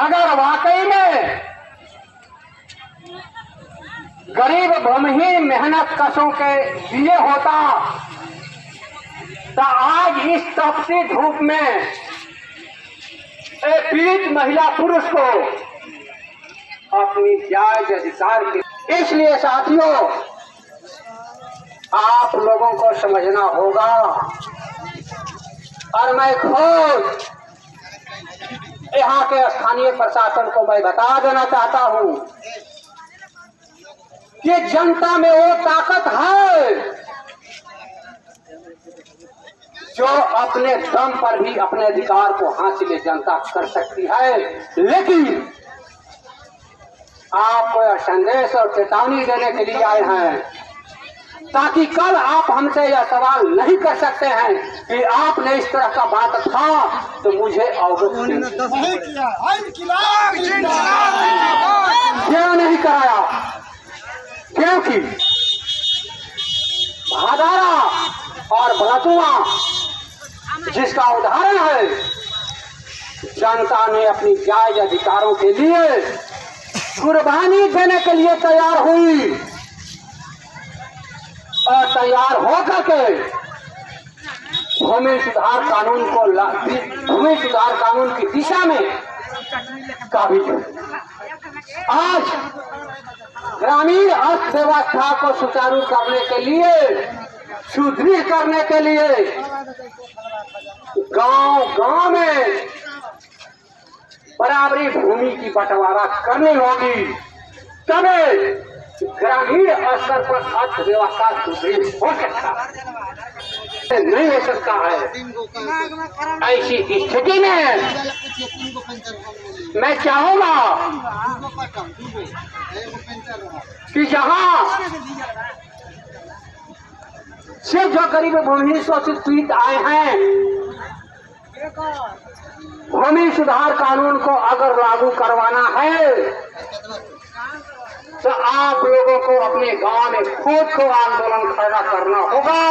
अगर वाकई में गरीब भूमिहीन मेहनत कशों के लिए होता तो आज इस तपती धूप में एक पीड़ित महिला पुरुष को अपनी जायज अधिकार के। इसलिए साथियों, आप लोगों को समझना होगा और मैं खुद यहाँ के स्थानीय प्रशासन को मैं बता देना चाहता हूँ कि जनता में वो ताकत है जो अपने दम पर भी अपने अधिकार को हासिल जनता कर सकती है। लेकिन आपको यह संदेश और चेतावनी देने के लिए आए हैं ताकि कल आप हमसे यह सवाल नहीं कर सकते हैं कि आपने इस तरह का बात था तो मुझे अवगत क्यों नहीं कराया। क्योंकि भादारा और भड़तुआ जिसका उदाहरण है, जनता ने अपनी जायज अधिकारों के लिए कुर्बानी देने के लिए तैयार हुई और तैयार होकर के भूमि सुधार कानून की दिशा में काबिज। आज ग्रामीण अर्थव्यवस्था को सुचारू करने के लिए, सुदृढ़ करने के लिए गांव में बराबरी भूमि की बंटवारा करनी होगी, तभी ग्रामीण स्तर पर अर्थव्यवस्था सुदृढ़ हो सकता है। नहीं हो सकता है। ऐसी स्थिति में मैं चाहूंगा कि जहां से जो गरीब भूमि शोषित पीड़ित आए हैं, भूमि सुधार कानून को अगर लागू करवाना है तो आप लोगों को अपने गांव में खुद को आंदोलन खड़ा करना होगा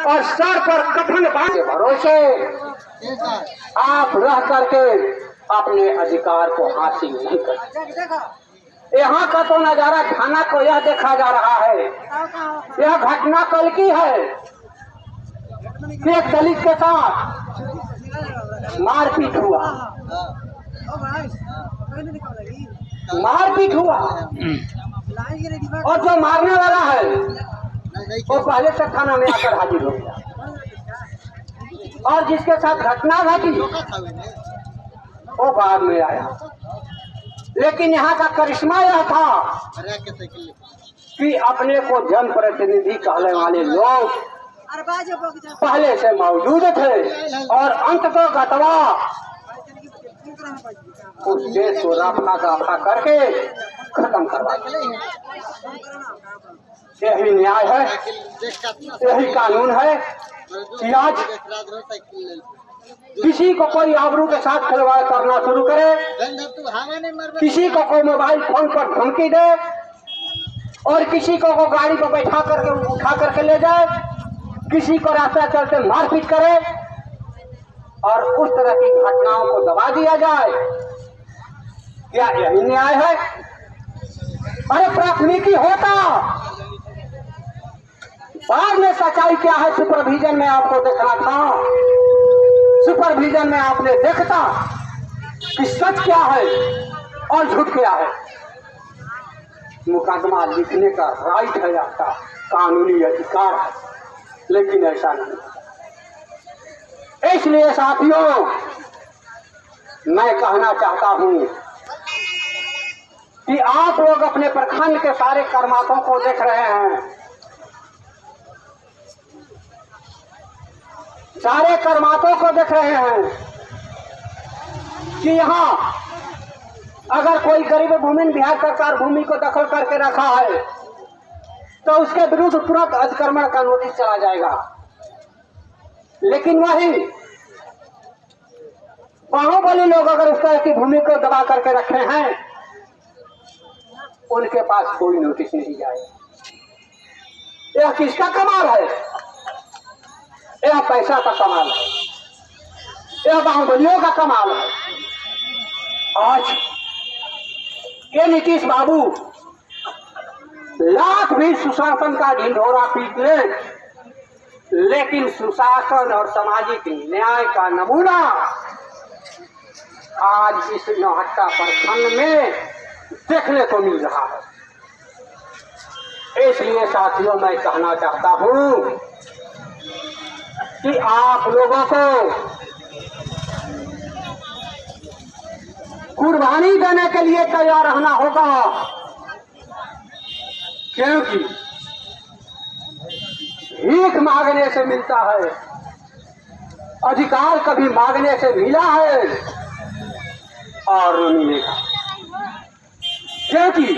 और सर पर कठिन बात के भरोसे आप रह करके अपने अधिकार को हासिल नहीं कर सकते। यहाँ का तो नजारा थाना को यह देखा जा रहा है, यह घटना कल की है कि एक दलित के साथ मारपीट हुआ, और जो मारने वाला है वो पहले से थाना में आकर हाजिर हो गया और जिसके साथ घटना घटी वो बाद में आया। लेकिन यहाँ का करिश्मा यह था कि अपने को जनप्रतिनिधि कहने वाले लोग पहले से मौजूद थे और अंत को गतवा उस देश को रफा दफा करके खत्म करवा। यही न्याय है, यही कानून है कि आज किसी को कोई आबरू के साथ खिलवाड़ करना शुरू करे, किसी को कोई मोबाइल फोन पर धमकी दे और किसी को गाड़ी पर बैठा करके उठा करके ले जाए, किसी को रास्ता चलते मारपीट करे और उस तरह की घटनाओं को दबा दिया जाए, क्या यही न्याय है? अरे प्राथमिकी होता, बाद में सच्चाई क्या है सुपरविजन में आपको देखना था। सुपरविजन में आपने देखता कि सच क्या है और झूठ क्या है। मुकदमा लिखने का राइट है, आपका कानूनी अधिकार है, लेकिन ऐसा नहीं। इसलिए साथियों, मैं कहना चाहता हूं कि आप लोग अपने प्रखंड के सारे कर्मातों को देख रहे हैं, सारे कर्मातों को देख रहे हैं कि यहाँ अगर कोई गरीब भूमि बिहार सरकार भूमि को दखल करके रखा है तो उसके विरुद्ध तुरंत अतिक्रमण का नोटिस चला जाएगा। लेकिन वही बाहुबली लोग अगर उस तरह की भूमि को दबा करके रखे हैं, उनके पास कोई नोटिस नहीं जाएगा। यह किसका कमाल है? यह पैसा का कमाल है, यह बाहुबलियों का कमाल है। आज ये नीतीश बाबू लाख भी सुशासन का ढिंढोरा पीट ले, लेकिन सुशासन और सामाजिक न्याय का नमूना आज इस नौहट्टा प्रखंड में देखने को मिल रहा है। इसलिए साथियों मैं कहना चाहता हूं कि आप लोगों को कुर्बानी देने के लिए तैयार रहना होगा, क्योंकि भीख मांगने से मिलता है, अधिकार कभी मांगने से मिला है और न मिलेगा। क्योंकि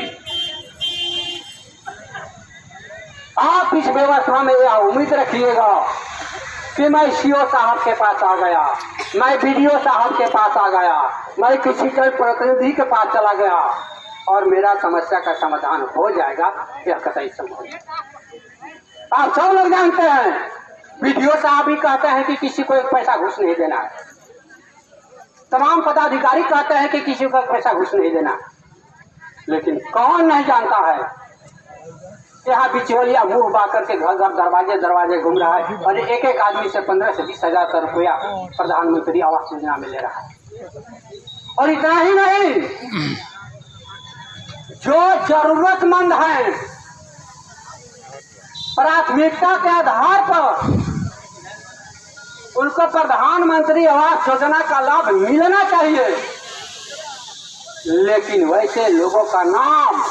आप इस व्यवस्था में यह उम्मीद रखिएगा कि मैं सीओ साहब के पास आ गया, मैं बीडीओ साहब के पास आ गया, मैं किसी के प्रतिनिधि के पास चला गया और मेरा समस्या का समाधान हो जाएगा, यह कतई संभव नहीं। आप सब लोग जानते हैं, बीडीओ साहब भी कहते हैं कि किसी को एक पैसा घूस नहीं देना है, तमाम पदाधिकारी कहते हैं कि किसी को एक पैसा घूस नहीं देना, लेकिन कौन नहीं जानता है यहाँ बिचौलिया मुंह बा करके घर घर दरवाजे दरवाजे घूम रहा है और एक एक आदमी से 15 से 20 हजार रुपया प्रधानमंत्री आवास योजना में ले रहा है। और इतना ही नहीं, जो जरूरतमंद हैं प्राथमिकता के आधार पर उनको प्रधानमंत्री आवास योजना का लाभ मिलना चाहिए, लेकिन वैसे लोगों का नाम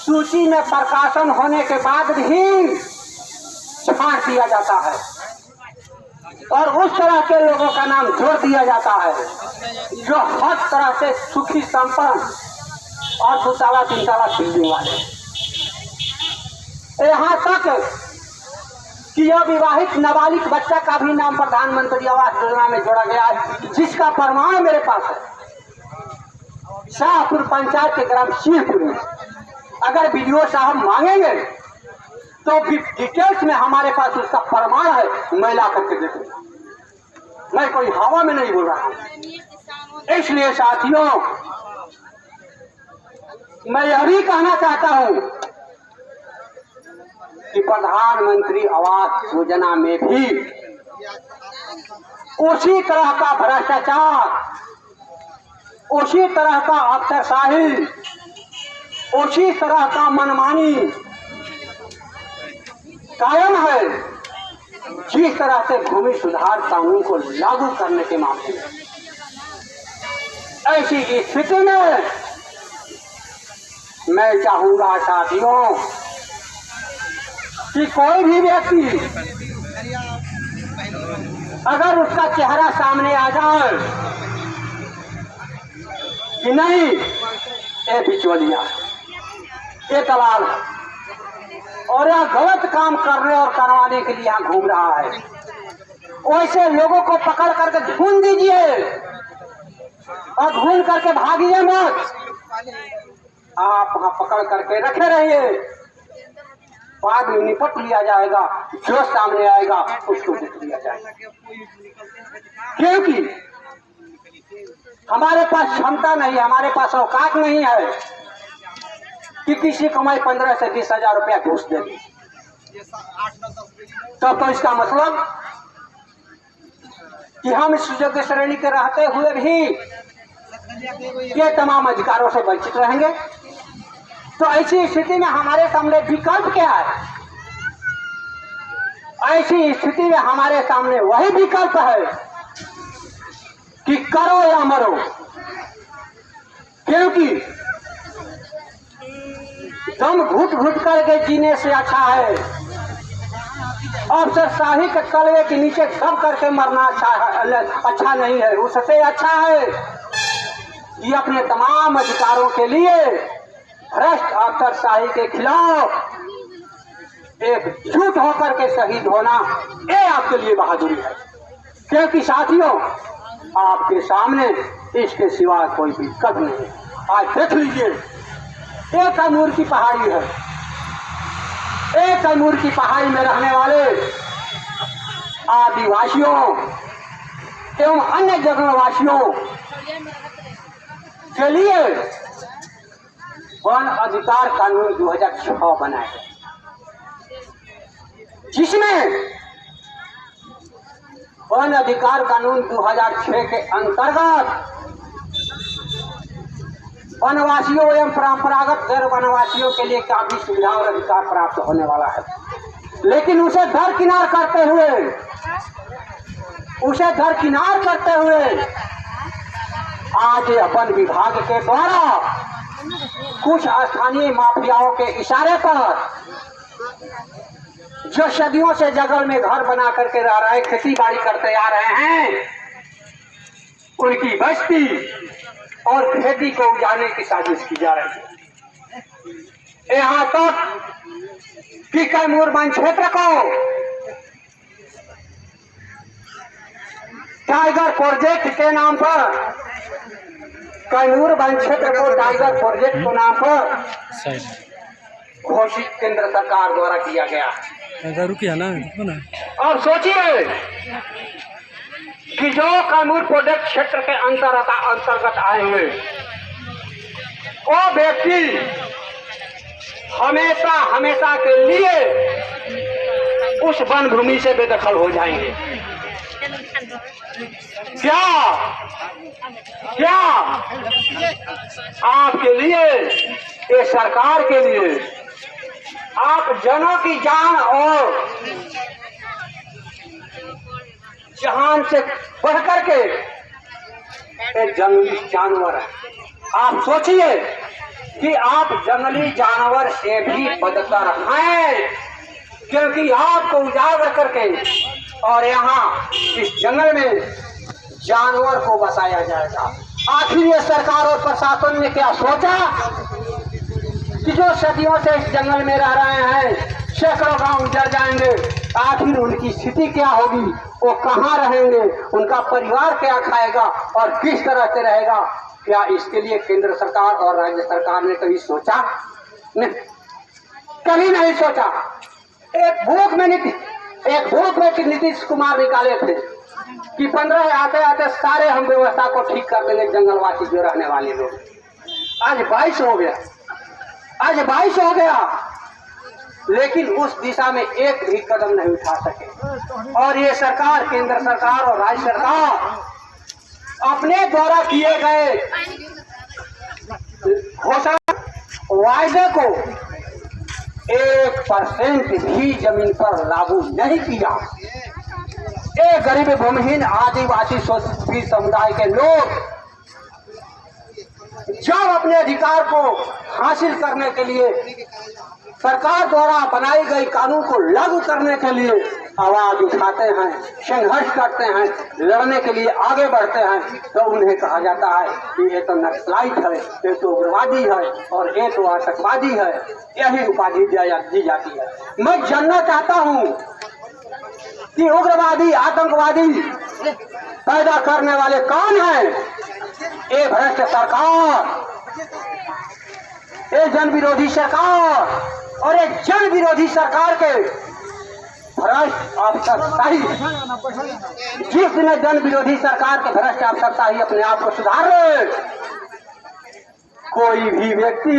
सूची में प्रकाशन होने के बाद भी छांट दिया जाता है और उस तरह के लोगों का नाम जोड़ दिया जाता है जो हर तरह से सुखी संपन्न और 2 ताला 3 ताला बिल्डिंग वाले। यहाँ तक कि यह विवाहित नाबालिग बच्चा का भी नाम प्रधानमंत्री आवास योजना में जोड़ा गया है, जिसका प्रमाण मेरे पास है। शाहपुर पंचायत के ग्राम सिंहपुर में अगर बीडीओ साहब मांगेंगे तो डिटेल्स में हमारे पास उसका प्रमाण है, मैं ला करके दे दूंगा। मैं कोई हवा में नहीं बोल रहा हूं। इसलिए साथियों मैं यह भी कहना चाहता हूं कि प्रधानमंत्री आवास योजना में भी उसी तरह का भ्रष्टाचार, उसी तरह का अफसरशाही, उसी तरह का मनमानी कायम है जिस तरह से भूमि सुधार कानून को लागू करने के मामले में। ऐसी स्थिति में मैं चाहूंगा साथियों कि कोई भी व्यक्ति अगर उसका चेहरा सामने आ जाए कि नहीं ये बिचौलिया, ये दलाल और यह गलत काम करने और करवाने के लिए यहाँ घूम रहा है, वैसे लोगों को पकड़ करके ढूंढ दीजिए और ढूंढ करके भागिए मत। आप वहां पकड़ करके रखे रहिए, बाद में निपट लिया जाएगा, जो सामने आएगा उसको देख लिया जाएगा। क्योंकि हमारे पास क्षमता नहीं है, हमारे पास औकात नहीं है कि किसी को मैं 15 से 20 हजार रुपया घूस दे दी। तो इसका मतलब कि हम इस योग्य श्रेणी के रहते हुए भी ये तमाम अधिकारों से वंचित रहेंगे। तो ऐसी स्थिति में हमारे सामने विकल्प क्या है? ऐसी स्थिति में हमारे सामने वही विकल्प है कि करो या मरो, क्योंकि दम घुट घुट करके जीने से अच्छा है अफसरशाही के तलवे के नीचे दब करके मरना अच्छा नहीं है। उससे अच्छा है कि अपने तमाम अधिकारों के लिए भ्रष्ट अफसरशाही के खिलाफ एकजुट होकर के शहीद होना, ये आपके लिए बहादुरी है। क्योंकि साथियों आपके सामने इसके सिवा कोई विकल्प नहीं। आज देख लीजिए, एक कैमूर की पहाड़ी है, एक कैमूर की पहाड़ी में रहने वाले आदिवासियों एवं अन्य जगहवासियों के लिए वन अधिकार कानून 2006 बनाया गया, जिसमें वन अधिकार कानून 2006 के अंतर्गत वनवासियों एवं परंपरागत गैर वनवासियों के लिए काफी सुविधा और अधिकार प्राप्त होने वाला है। लेकिन उसे दरकिनार करते हुए आज वन विभाग के द्वारा कुछ स्थानीय माफियाओं के इशारे पर, जो सदियों से जंगल में घर बना करके रह रहे, खेती बाड़ी करते आ रहे हैं, उनकी बस्ती और खेती को उजाड़ने की साजिश की जा रही है। यहाँ तक कि कैमूर वन क्षेत्र को टाइगर प्रोजेक्ट के नाम पर, कैमूर वन क्षेत्र को टाइगर प्रोजेक्ट के नाम पर घोषित केंद्र सरकार द्वारा किया गया। और सोचिए कि जो कैमूर प्रोजेक्ट क्षेत्र के अंतर्गत आए हुए वो व्यक्ति हमेशा के लिए उस वन भूमि से बेदखल हो जाएंगे। क्या आपके लिए, ये सरकार के लिए, आप जनों की जान और जहान से बढ़कर के एक जंगली जानवर है। आप सोचिए कि आप जंगली जानवर से भी बदतर हैं, क्योंकि आपको उजागर करके और यहाँ इस जंगल में जानवर को बसाया जाएगा। आखिर ये सरकार और प्रशासन ने क्या सोचा कि जो सदियों से इस जंगल में रह रहे हैं, सैकड़ों गांव उजड़ जाएंगे, आखिर उनकी स्थिति क्या होगी, वो कहाँ रहेंगे, उनका परिवार क्या खाएगा और किस तरह से रहेगा? क्या इसके लिए केंद्र सरकार और राज्य सरकार ने कभी सोचा? नहीं, कभी नहीं सोचा। एक बुक में नीतीश कुमार निकाले थे कि 15 आते सारे हम व्यवस्था को ठीक कर देंगे, जंगलवासी जो रहने वाले लोग। आज 22 हो गया, लेकिन उस दिशा में एक भी कदम नहीं उठा सके। और ये सरकार, केंद्र सरकार और राज्य सरकार अपने द्वारा किए गए घोषणा वायदे को 1% भी जमीन पर लागू नहीं किया। एक गरीब भूमिहीन आदिवासी शोषित समुदाय के लोग जब अपने अधिकार को हासिल करने के लिए सरकार द्वारा बनाई गई कानून को लागू करने के लिए आवाज उठाते हैं, संघर्ष करते हैं, लड़ने के लिए आगे बढ़ते हैं, तो उन्हें कहा जाता है कि ये तो नक्सलाइट है, ये तो उग्रवादी है और ये तो आतंकवादी है। यही उपाधि दी जाती है। मैं जानना चाहता हूँ कि उग्रवादी, आतंकवादी पैदा करने वाले कौन है? ये भ्रष्ट सरकार, ये जन विरोधी सरकार, और एक जन विरोधी सरकार के भ्रष्ट अफसरशाही, जिस दिन जन विरोधी सरकार के भ्रष्ट अफसरशाही अपने आप को सुधार ले, कोई भी व्यक्ति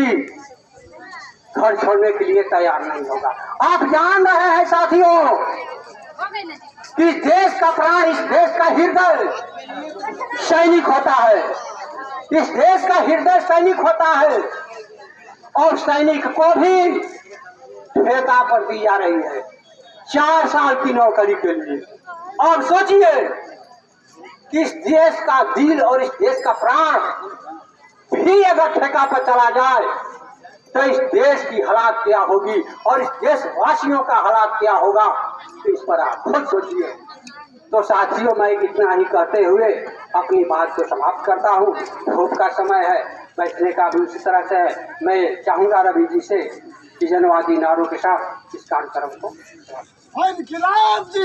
घर छोड़ने के लिए तैयार नहीं होगा। आप जान रहे हैं साथियों कि देश का प्राण, इस देश का हृदय सैनिक होता है, इस देश का हृदय सैनिक होता है, और सैनिक को भी ठेका पर दी जा रही है 4 साल की नौकरी के लिए। और सोचिए कि इस देश का दिल और इस देश का प्राण भी अगर ठेका पर चला जाए तो इस देश की हालात क्या होगी और इस देशवासियों का हालात क्या होगा, इस पर आप खुद सोचिए। तो साथियों, मैं इतना ही कहते हुए अपनी बात को समाप्त करता हूँ। धूप का समय है, बैठने का भी उसी तरह से है। मैं चाहूँगा रवि जी से कि जनवादी नारों के साथ इस कार्यक्रम को